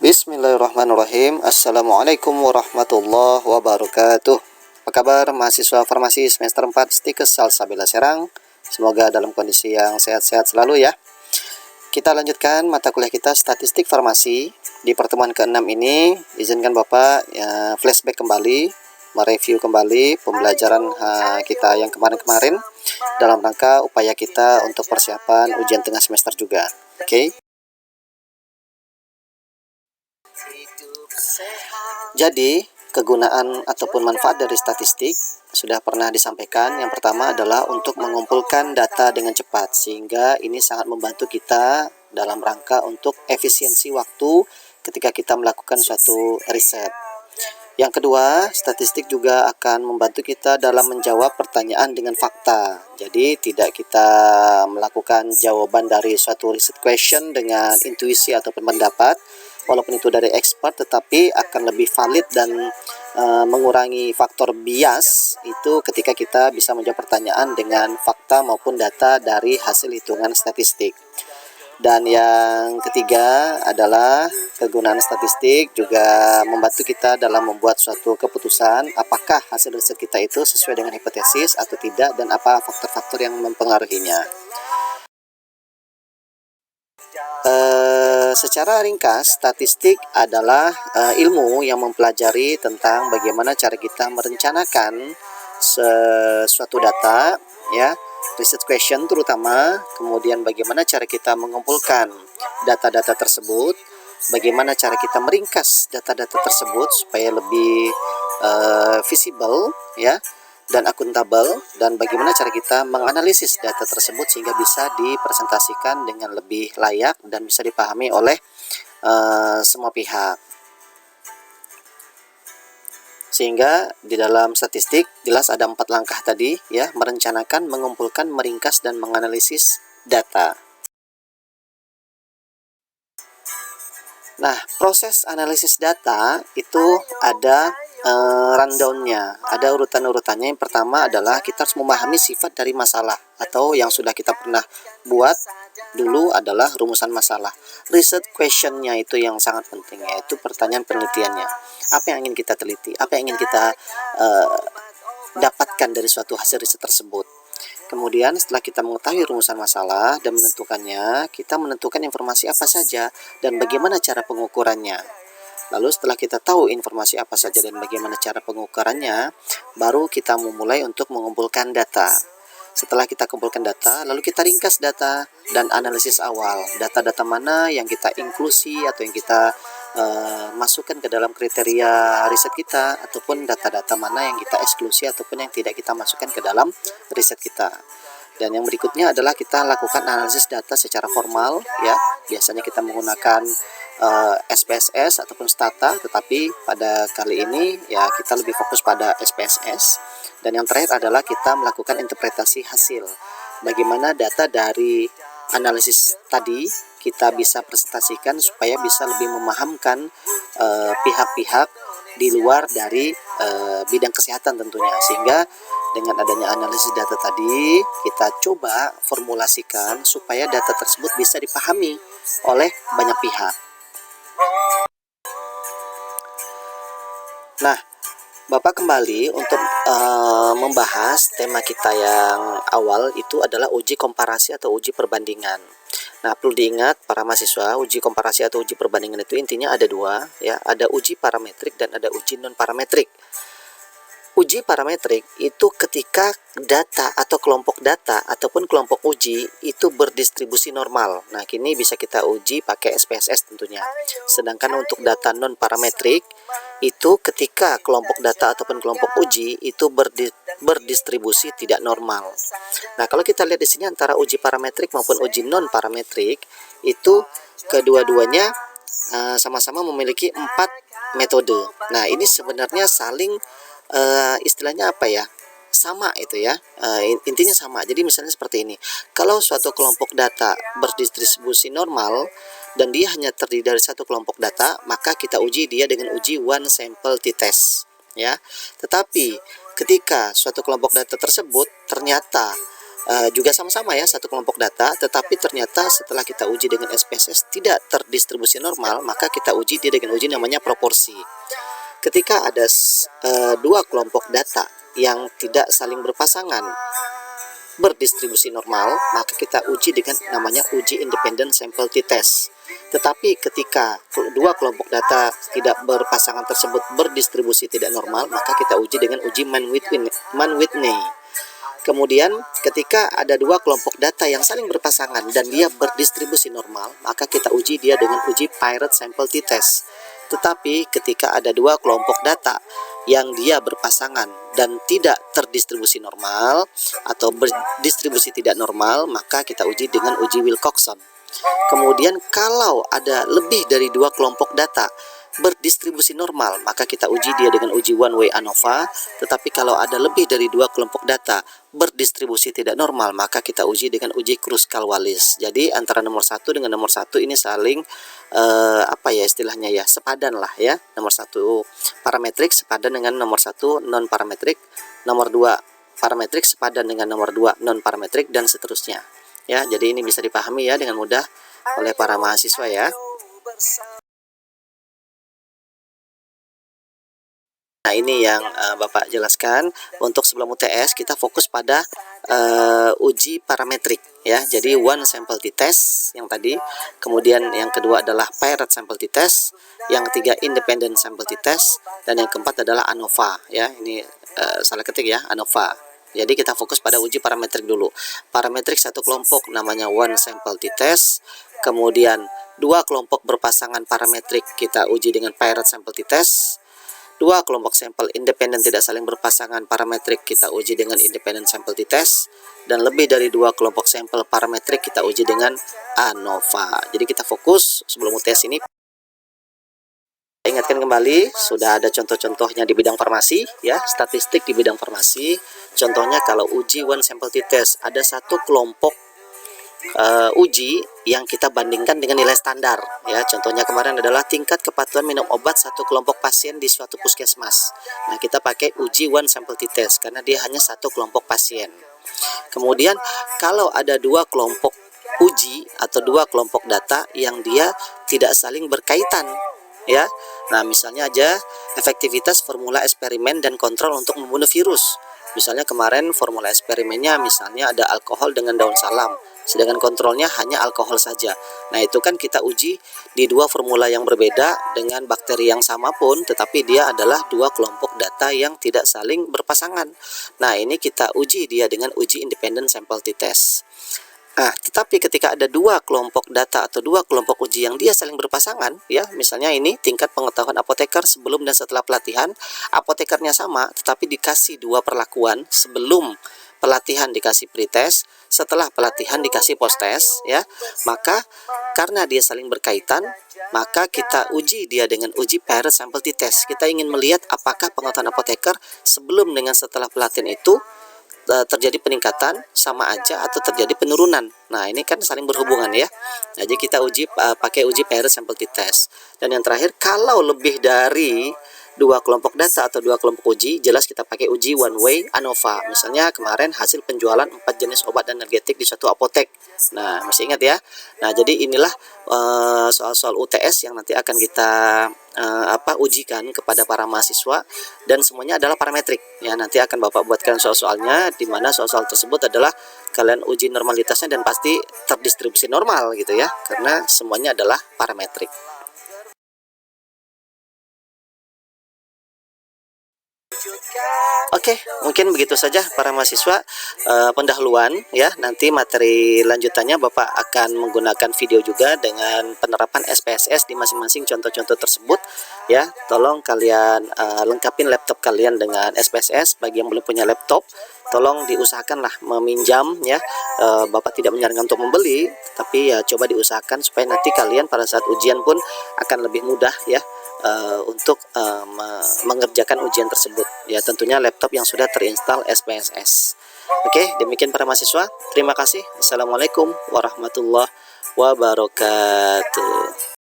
Bismillahirrahmanirrahim. Assalamualaikum warahmatullahi wabarakatuh. Apa kabar mahasiswa farmasi semester 4 Stikes Salsabila Serang? Semoga dalam kondisi yang sehat-sehat selalu ya. Kita lanjutkan mata kuliah kita statistik farmasi. Di pertemuan ke-6 ini izinkan Bapak flashback kembali, mereview kembali pembelajaran kita yang kemarin-kemarin dalam rangka upaya kita untuk persiapan ujian tengah semester juga. Oke. Jadi, kegunaan ataupun manfaat dari statistik sudah pernah disampaikan. Yang pertama adalah untuk mengumpulkan data dengan cepat, sehingga ini sangat membantu kita dalam rangka untuk efisiensi waktu ketika kita melakukan suatu riset. Yang kedua, statistik juga akan membantu kita dalam menjawab pertanyaan dengan fakta. Jadi, tidak kita melakukan jawaban dari suatu riset question dengan intuisi ataupun pendapat, walaupun itu dari expert, tetapi akan lebih valid dan mengurangi faktor bias itu ketika kita bisa menjawab pertanyaan dengan fakta maupun data dari hasil hitungan statistik. Dan yang ketiga adalah kegunaan statistik juga membantu kita dalam membuat suatu keputusan apakah hasil riset kita itu sesuai dengan hipotesis atau tidak, dan apa faktor-faktor yang mempengaruhinya. Secara ringkas, statistik adalah ilmu yang mempelajari tentang bagaimana cara kita merencanakan sesuatu data, ya, research question terutama, kemudian bagaimana cara kita mengumpulkan data-data tersebut, bagaimana cara kita meringkas data-data tersebut supaya lebih visible, ya, dan akuntabel, dan bagaimana cara kita menganalisis data tersebut sehingga bisa dipresentasikan dengan lebih layak dan bisa dipahami oleh semua pihak. Sehingga di dalam statistik jelas ada 4 langkah tadi, ya: merencanakan, mengumpulkan, meringkas, dan menganalisis data. Nah, proses analisis data itu ada rundown-nya, ada urutan-urutannya. Yang pertama adalah kita harus memahami sifat dari masalah, atau yang sudah kita pernah buat dulu adalah rumusan masalah. Research question-nya itu yang sangat penting, yaitu pertanyaan penelitiannya. Apa yang ingin kita teliti, apa yang ingin kita dapatkan dari suatu hasil riset tersebut. Kemudian setelah kita mengetahui rumusan masalah dan menentukannya, kita menentukan informasi apa saja dan bagaimana cara pengukurannya. Lalu setelah kita tahu informasi apa saja dan bagaimana cara pengukurannya, baru kita memulai untuk mengumpulkan data. Setelah kita kumpulkan data, lalu kita ringkas data dan analisis awal. Data-data mana yang kita inklusi atau yang kita masukkan ke dalam kriteria riset kita, ataupun data-data mana yang kita eksklusi ataupun yang tidak kita masukkan ke dalam riset kita. Dan yang berikutnya adalah kita lakukan analisis data secara formal, ya. Biasanya kita menggunakan SPSS ataupun Stata, tetapi pada kali ini ya kita lebih fokus pada SPSS. Dan yang terakhir adalah kita melakukan interpretasi hasil. Bagaimana data dari analisis tadi kita bisa presentasikan supaya bisa lebih memahamkan pihak-pihak di luar dari bidang kesehatan tentunya, sehingga dengan adanya analisis data tadi kita coba formulasikan supaya data tersebut bisa dipahami oleh banyak pihak. Nah, Bapak kembali untuk membahas tema kita yang awal, itu adalah uji komparasi atau uji perbandingan. Nah, perlu diingat para mahasiswa, uji komparasi atau uji perbandingan itu intinya ada dua, ya. Ada uji parametrik dan ada uji non parametrik. Uji parametrik itu ketika data atau kelompok data ataupun kelompok uji itu berdistribusi normal. Nah, kini bisa kita uji pakai SPSS tentunya. Sedangkan untuk data non parametrik itu ketika kelompok data ataupun kelompok uji itu berdistribusi tidak normal. Nah, kalau kita lihat di sini antara uji parametrik maupun uji non parametrik itu kedua-duanya sama-sama memiliki 4 metode. Nah, ini sebenarnya saling istilahnya apa ya, sama itu ya, intinya sama. Jadi misalnya seperti ini, kalau suatu kelompok data berdistribusi normal dan dia hanya terdiri dari satu kelompok data, maka kita uji dia dengan uji one sample t-test, ya. Tetapi ketika suatu kelompok data tersebut ternyata juga sama-sama ya, satu kelompok data, tetapi ternyata setelah kita uji dengan SPSS tidak terdistribusi normal, maka kita uji dia dengan uji namanya proporsi. Ketika ada dua kelompok data yang tidak saling berpasangan berdistribusi normal, maka kita uji dengan namanya uji independent sample t-test. Tetapi ketika dua kelompok data tidak berpasangan tersebut berdistribusi tidak normal, maka kita uji dengan uji Mann-Whitney. Kemudian ketika ada dua kelompok data yang saling berpasangan dan dia berdistribusi normal, maka kita uji dia dengan uji Piret sample t-test. Tetapi ketika ada dua kelompok data yang dia berpasangan dan tidak terdistribusi normal atau berdistribusi tidak normal, maka kita uji dengan uji Wilcoxon. Kemudian kalau ada lebih dari dua kelompok data berdistribusi normal, maka kita uji dia dengan uji one way ANOVA. Tetapi kalau ada lebih dari dua kelompok data berdistribusi tidak normal, maka kita uji dengan uji Kruskal-Wallis. Jadi antara nomor 1 dengan nomor 1 ini saling apa ya istilahnya ya, sepadan lah ya. Nomor 1 parametrik sepadan dengan nomor 1 non parametrik, nomor 2 parametrik sepadan dengan nomor 2 non parametrik, dan seterusnya ya. Jadi ini bisa dipahami ya dengan mudah oleh para mahasiswa ya. Nah, ini yang Bapak jelaskan. Untuk sebelum UTS kita fokus pada uji parametrik ya. Jadi one sample t-test yang tadi, kemudian yang kedua adalah Piret sample t-test, yang ketiga independent sample t-test, dan yang keempat adalah ANOVA ya. Ini salah ketik ya, ANOVA. Jadi kita fokus pada uji parametrik dulu. Parametrik satu kelompok namanya one sample t-test, kemudian dua kelompok berpasangan parametrik kita uji dengan Piret sample t-test. Dua kelompok sampel independen tidak saling berpasangan parametrik kita uji dengan independent sample t-test, dan lebih dari dua kelompok sampel parametrik kita uji dengan ANOVA. Jadi kita fokus sebelum UTS ini. Ingatkan kembali, sudah ada contoh-contohnya di bidang farmasi ya, statistik di bidang farmasi. Contohnya kalau uji one sample t-test, ada satu kelompok uji yang kita bandingkan dengan nilai standar ya. Contohnya kemarin adalah tingkat kepatuhan minum obat satu kelompok pasien di suatu puskesmas. Nah, kita pakai uji one sample t-test karena dia hanya satu kelompok pasien. Kemudian kalau ada dua kelompok uji atau dua kelompok data yang dia tidak saling berkaitan ya. Nah, misalnya aja efektivitas formula eksperimen dan kontrol untuk membunuh virus. Misalnya kemarin formula eksperimennya misalnya ada alkohol dengan daun salam, sedangkan kontrolnya hanya alkohol saja. Nah, itu kan kita uji di dua formula yang berbeda dengan bakteri yang sama pun, tetapi dia adalah dua kelompok data yang tidak saling berpasangan. Nah, ini kita uji dia dengan uji independent sample t-test. Nah, tetapi ketika ada dua kelompok data atau dua kelompok uji yang dia saling berpasangan ya, misalnya ini tingkat pengetahuan apoteker sebelum dan setelah pelatihan, apotekernya sama tetapi dikasih dua perlakuan, sebelum pelatihan dikasih pretest, setelah pelatihan dikasih post-test ya, maka karena dia saling berkaitan, maka kita uji dia dengan uji Piret sample t-test. Kita ingin melihat apakah pengetahuan apoteker sebelum dengan setelah pelatihan itu terjadi peningkatan sama aja atau terjadi penurunan. Nah, ini kan saling berhubungan ya. Nah, jadi kita uji pakai uji Piret sample t-test. Dan yang terakhir, kalau lebih dari dua kelompok data atau dua kelompok uji, jelas kita pakai uji one way ANOVA. Misalnya kemarin hasil penjualan 4 jenis obat energetik di suatu apotek. Nah, masih ingat ya. Nah, jadi inilah soal-soal UTS yang nanti akan kita ujikan kepada para mahasiswa, dan semuanya adalah parametrik ya. Nanti akan Bapak buatkan soal-soalnya, di mana soal-soal tersebut adalah kalian uji normalitasnya dan pasti terdistribusi normal gitu ya, karena semuanya adalah parametrik. Oke, mungkin begitu saja para mahasiswa pendahuluan ya. Nanti materi lanjutannya Bapak akan menggunakan video juga dengan penerapan SPSS di masing-masing contoh-contoh tersebut ya. Tolong kalian lengkapin laptop kalian dengan SPSS. Bagi yang belum punya laptop, tolong diusahakanlah meminjam ya. Bapak tidak menyarankan untuk membeli, tapi ya coba diusahakan supaya nanti kalian pada saat ujian pun akan lebih mudah ya. Untuk mengerjakan ujian tersebut ya, tentunya laptop yang sudah terinstall SPSS. Oke, demikian para mahasiswa, terima kasih. Assalamualaikum warahmatullahi wabarakatuh.